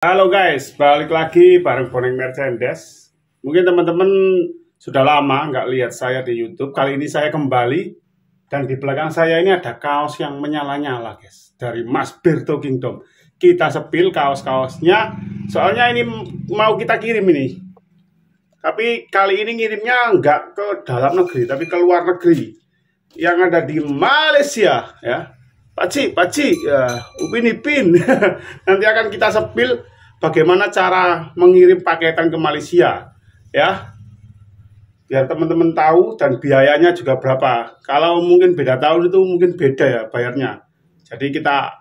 Halo guys, balik lagi bareng Boring Merchandise. Mungkin teman-teman sudah lama nggak lihat saya di YouTube. Kali ini saya kembali dan di belakang saya ini ada kaos yang menyala-nyala guys, dari Mas Berto Kingdom. Kita sepil kaos-kaosnya, soalnya ini mau kita kirim ini. Tapi kali ini ngirimnya nggak ke dalam negeri, tapi ke luar negeri yang ada di Malaysia ya. Pakcik, ya, Upin Ipin. Nanti akan kita sepil bagaimana cara mengirim paketan ke Malaysia, ya. Biar teman-teman tahu dan biayanya juga berapa. Kalau mungkin beda tahun itu mungkin beda ya bayarnya. Jadi kita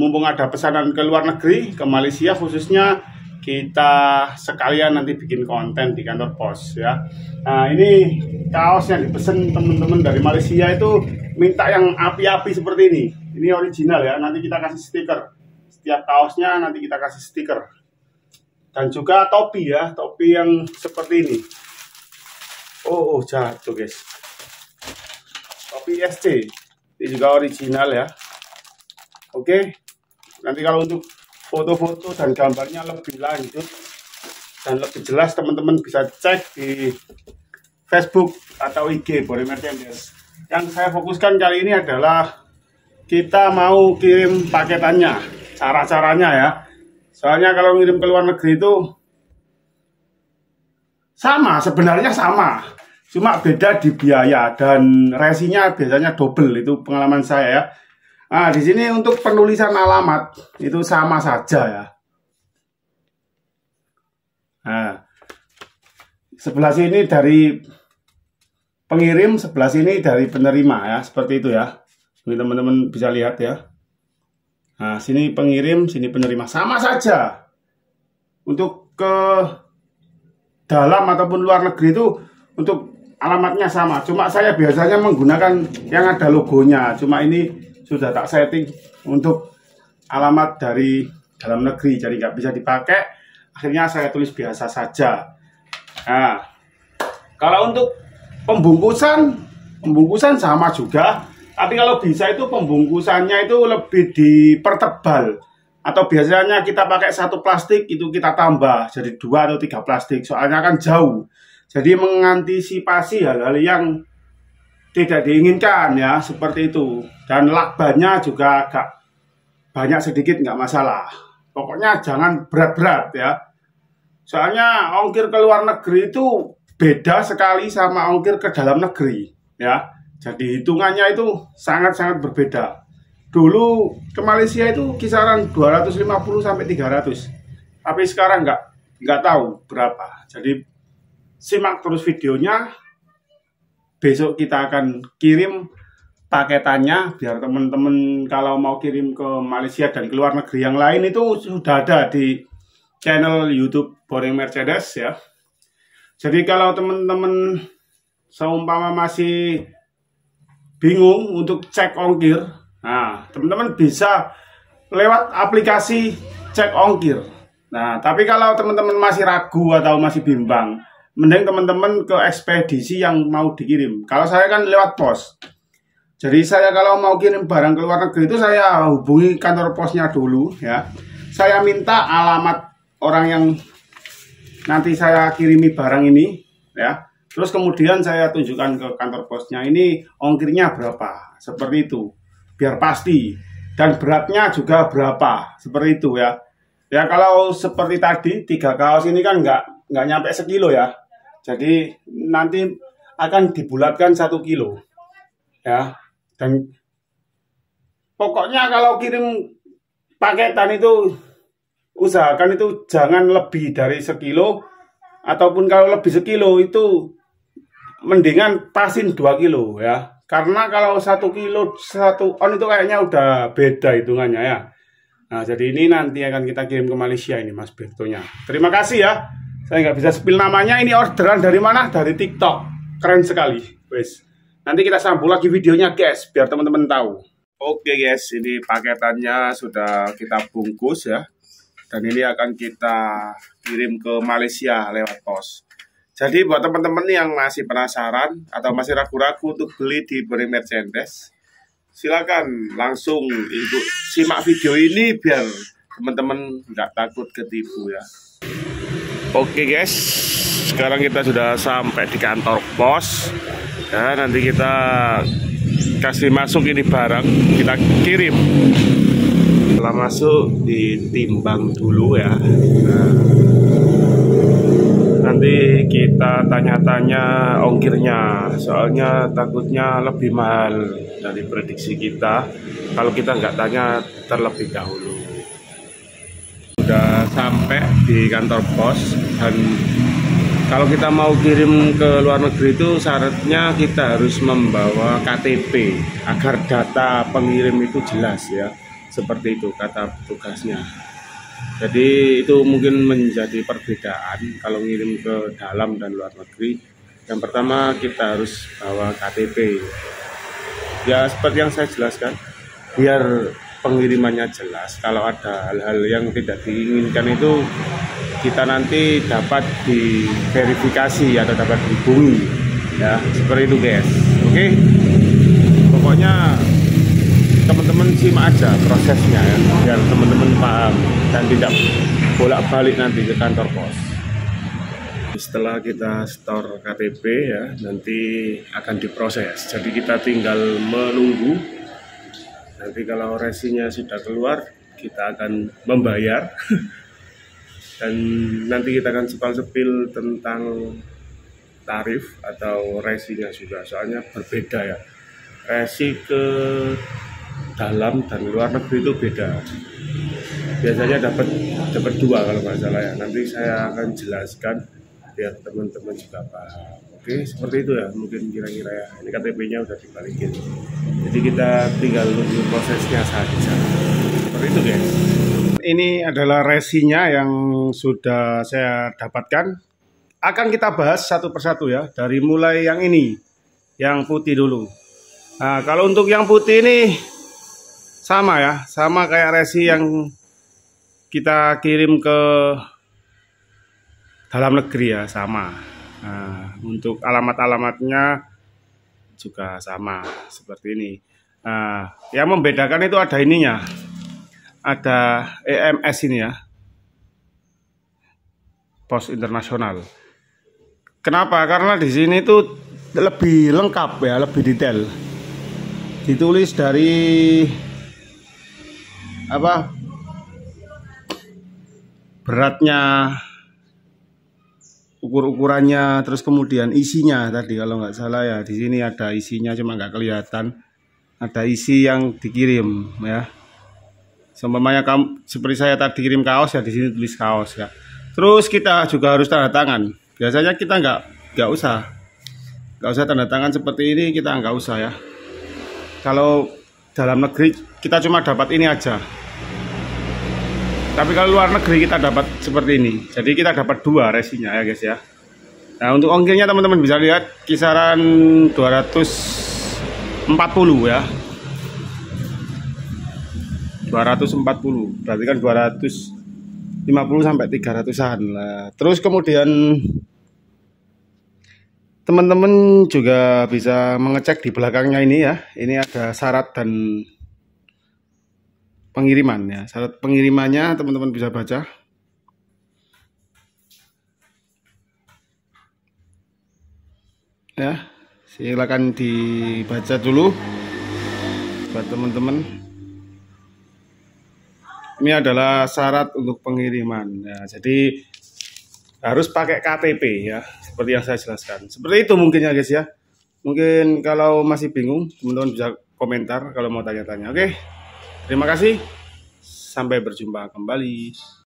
mumpung ada pesanan ke luar negeri, ke Malaysia khususnya, kita sekalian nanti bikin konten di kantor pos ya. Nah, ini kaos yang dipesan teman-teman dari Malaysia itu minta yang api-api seperti ini. Ini original ya, nanti kita kasih stiker. Setiap kaosnya nanti kita kasih stiker. Dan juga topi ya, topi yang seperti ini. Oh jatuh guys. Topi SC. Ini juga original ya. Oke. Nanti kalau untuk foto-foto dan gambarnya lebih lanjut dan lebih jelas, teman-teman bisa cek di Facebook atau IG Boring Merchandise. Yang saya fokuskan kali ini adalah kita mau kirim paketannya, cara-caranya ya. Soalnya kalau ngirim ke luar negeri itu sama, sebenarnya sama, cuma beda di biaya dan resinya biasanya double, itu pengalaman saya ya. Nah, di sini untuk penulisan alamat itu sama saja ya. Nah, sebelah sini dari pengirim, sebelah sini dari penerima ya, seperti itu ya. Ini teman-teman bisa lihat ya. Nah, sini pengirim, sini penerima, sama saja. Untuk ke dalam ataupun luar negeri itu untuk alamatnya sama. Cuma saya biasanya menggunakan yang ada logonya. Cuma ini sudah tak setting untuk alamat dari dalam negeri, jadi nggak bisa dipakai. Akhirnya saya tulis biasa saja. Nah, kalau untuk pembungkusan sama juga. Tapi kalau bisa itu pembungkusannya itu lebih dipertebal. Atau biasanya kita pakai satu plastik, itu kita tambah jadi 2 atau 3 plastik. Soalnya kan jauh. Jadi mengantisipasi hal-hal yang tidak diinginkan ya, seperti itu. Dan lakbannya juga agak banyak sedikit, nggak masalah. Pokoknya jangan berat-berat ya. Soalnya ongkir ke luar negeri itu beda sekali sama ongkir ke dalam negeri ya. Jadi hitungannya itu sangat-sangat berbeda. Dulu ke Malaysia itu kisaran 250 sampai 300. Tapi sekarang nggak tahu berapa. Jadi simak terus videonya. Besok kita akan kirim paketannya biar teman-teman kalau mau kirim ke Malaysia dan ke luar negeri yang lain itu sudah ada di channel YouTube Boring Merchandise ya. Jadi kalau teman-teman seumpama masih bingung untuk cek ongkir, nah teman-teman bisa lewat aplikasi cek ongkir. Nah, tapi kalau teman-teman masih ragu atau masih bimbang, mending teman-teman ke ekspedisi yang mau dikirim. Kalau saya kan lewat pos. Jadi saya kalau mau kirim barang ke luar negeri itu saya hubungi kantor posnya dulu ya. Saya minta alamat orang yang nanti saya kirimi barang ini ya. Terus kemudian saya tunjukkan ke kantor posnya, ini ongkirnya berapa, seperti itu, biar pasti. Dan beratnya juga berapa, seperti itu ya. Ya kalau seperti tadi, 3 kaos ini kan nggak nyampe sekilo ya. Jadi nanti akan dibulatkan 1 kilo. Ya, dan pokoknya kalau kirim paketan itu, usahakan itu jangan lebih dari sekilo. Ataupun kalau lebih sekilo itu mendingan pasin 2 kilo ya. Karena kalau 1 kilo 1 on itu kayaknya udah beda hitungannya ya. Nah, jadi ini nanti akan kita kirim ke Malaysia ini Mas Bertonya. Terima kasih ya. Saya nggak bisa spill namanya. Ini orderan dari mana? Dari TikTok. Keren sekali. Wes. Nanti kita sambung lagi videonya guys, biar teman-teman tahu. Oke guys, ini paketannya sudah kita bungkus ya. Dan ini akan kita kirim ke Malaysia lewat pos. Jadi buat teman-teman yang masih penasaran atau masih ragu-ragu untuk beli di Boring Merchandise, silakan langsung simak video ini biar teman-teman nggak takut ketipu ya. Oke guys, sekarang kita sudah sampai di kantor pos ya. Nanti kita kasih masuk ini barang, kita kirim. Setelah masuk ditimbang dulu ya. Nah, nanti kita tanya-tanya ongkirnya, soalnya takutnya lebih mahal dari prediksi kita kalau kita nggak tanya terlebih dahulu. Sudah sampai di kantor pos, dan kalau kita mau kirim ke luar negeri itu syaratnya kita harus membawa KTP agar data pengirim itu jelas ya, seperti itu kata petugasnya. Jadi itu mungkin menjadi perbedaan kalau ngirim ke dalam dan luar negeri. Yang pertama kita harus bawa KTP ya, seperti yang saya jelaskan, biar pengirimannya jelas. Kalau ada hal-hal yang tidak diinginkan itu kita nanti dapat diverifikasi atau dapat dihubungi ya, seperti itu guys. Oke, pokoknya teman-teman simak aja prosesnya ya, biar teman-teman paham dan tidak bolak-balik nanti ke kantor pos. Setelah kita store KTP ya, nanti akan diproses. Jadi kita tinggal menunggu. Nanti kalau resinya sudah keluar, kita akan membayar. Dan nanti kita akan sepil tentang tarif atau resinya juga. Soalnya berbeda ya. Resi ke dalam dan luar negeri itu beda. Biasanya dapat dua kalau nggak salah ya. Nanti saya akan jelaskan biar teman-teman juga paham. Oke, seperti itu ya mungkin kira-kira ya. Ini KTP-nya udah dibalikin. Jadi kita tinggal nunggu prosesnya saja. Seperti itu guys. Ini adalah resinya yang sudah saya dapatkan. Akan kita bahas satu persatu ya. Dari mulai yang ini, yang putih dulu. Nah, kalau untuk yang putih ini sama ya, sama kayak resi yang kita kirim ke dalam negeri ya, sama. Nah, untuk alamat-alamatnya juga sama seperti ini. Nah, yang membedakan itu ada ininya, ada EMS ini ya, Pos Internasional. Kenapa? Karena di sini tuh lebih lengkap ya, lebih detail. Ditulis dari apa, beratnya, ukur-ukurannya, terus kemudian isinya tadi kalau nggak salah ya, di sini ada isinya cuma nggak kelihatan, ada isi yang dikirim ya. Seumpamanya kamu seperti saya tadi kirim kaos ya, di sini tulis kaos ya. Terus kita juga harus tanda tangan. Biasanya kita nggak usah tanda tangan seperti ini, kita nggak usah ya. Kalau dalam negeri kita cuma dapat ini aja. Tapi kalau luar negeri kita dapat seperti ini. Jadi kita dapat dua resinya ya guys ya. Nah, untuk ongkirnya teman-teman bisa lihat kisaran 240 ya. 240. Berarti kan 250 sampai 300-an lah. Terus kemudian teman-teman juga bisa mengecek di belakangnya ini ya. Ini ada syarat dan pengiriman ya. Syarat pengirimannya teman-teman bisa baca. Ya, silakan dibaca dulu buat teman-teman. Ini adalah syarat untuk pengiriman ya. Jadi harus pakai KTP ya, seperti yang saya jelaskan. Seperti itu mungkin ya guys ya. Mungkin kalau masih bingung, teman-teman bisa komentar kalau mau tanya-tanya. Oke. Terima kasih. Sampai berjumpa kembali.